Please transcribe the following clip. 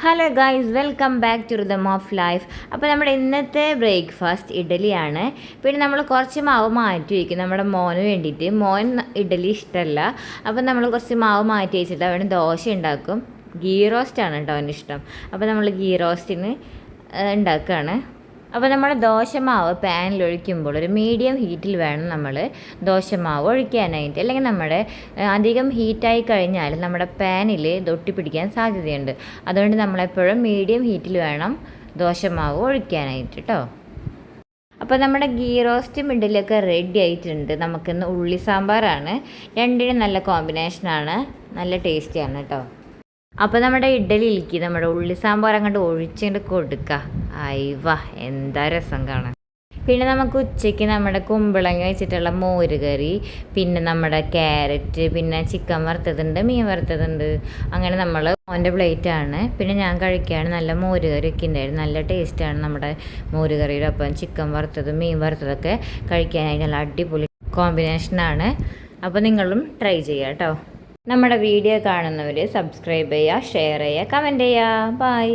Hello guys, welcome back to rhythm of life. അപ്പോൾ നമ്മുടെ ഇന്നത്തെ ബ്രേക്ക്ഫാസ്റ്റ് ഇഡലിയാണ്. പിന്നെ നമ്മൾ കുറച്ച് മാവ് മാറ്റി വയ്ക്കും നമ്മുടെ മോന് വേണ്ടിയിട്ട്. മോൻ ഇഡലി ഇഷ്ടമല്ല, അപ്പോൾ നമ്മൾ കുറച്ച് മാവ് മാറ്റി വെച്ചിട്ട് അവന് ദോശ ഉണ്ടാക്കും. ഗീ റോസ്റ്റാണ് കേട്ടോ അവന് ഇഷ്ടം. അപ്പോൾ നമ്മൾ ഗീ റോസ്റ്റിന് ഉണ്ടാക്കുകയാണ്. അപ്പോൾ നമ്മൾ ദോശമാവ് പാനിൽ ഒഴിക്കുമ്പോൾ ഒരു മീഡിയം ഹീറ്റിൽ വേണം നമ്മൾ ദോശമാവ് ഒഴിക്കാനായിട്ട്. അല്ലെങ്കിൽ നമ്മുടെ അധികം ഹീറ്റായി കഴിഞ്ഞാൽ നമ്മുടെ പാനിൽ തൊട്ടി പിടിക്കാൻ സാധ്യതയുണ്ട്. അതുകൊണ്ട് നമ്മളെപ്പോഴും മീഡിയം ഹീറ്റിൽ വേണം ദോശമാവ് ഒഴിക്കാനായിട്ട് കേട്ടോ. അപ്പോൾ നമ്മുടെ ഗീ റോസ്റ്റും ഇഡലിയൊക്കെ റെഡി ആയിട്ടുണ്ട്. നമുക്കിന്ന് ഉള്ളി സാമ്പാറാണ്. രണ്ടിനും നല്ല കോമ്പിനേഷനാണ്, നല്ല ടേസ്റ്റിയാണ് കേട്ടോ. അപ്പോൾ നമ്മുടെ ഇഡലിയിലേക്ക് നമ്മുടെ ഉള്ളി സാമ്പാർ അങ്ങോട്ട് ഒഴിച്ചിട്ട് കൊടുക്കുക. അയ്വ, എന്താ രസം കാണാൻ. പിന്നെ നമുക്ക് ഉച്ചയ്ക്ക് നമ്മുടെ കുമ്പളങ്ങ വെച്ചിട്ടുള്ള മോര് കറി, പിന്നെ നമ്മുടെ ക്യാരറ്റ്, പിന്നെ ചിക്കൻ വറുത്തതുണ്ട്, മീൻ വറുത്തതുണ്ട്. അങ്ങനെ നമ്മൾ മോൻ്റെ പ്ലേറ്റാണ്. പിന്നെ ഞാൻ കഴിക്കുകയാണ്. നല്ല മോര് കറിയൊക്കെ ഉണ്ടായിരുന്നു, നല്ല ടേസ്റ്റാണ് നമ്മുടെ മോര് കറിയുടെ ഒപ്പം ചിക്കൻ വറുത്തതും മീൻ വറുത്തതൊക്കെ കഴിക്കാനായിട്ട് നല്ല അടിപൊളി കോമ്പിനേഷനാണ്. അപ്പോൾ നിങ്ങളും ട്രൈ ചെയ്യുക കേട്ടോ. നമ്മുടെ വീഡിയോ കാണുന്നവർ സബ്സ്ക്രൈബ് ചെയ്യുക, ഷെയർ ചെയ്യുക, കമൻറ്റ് ചെയ്യുക. ബൈ.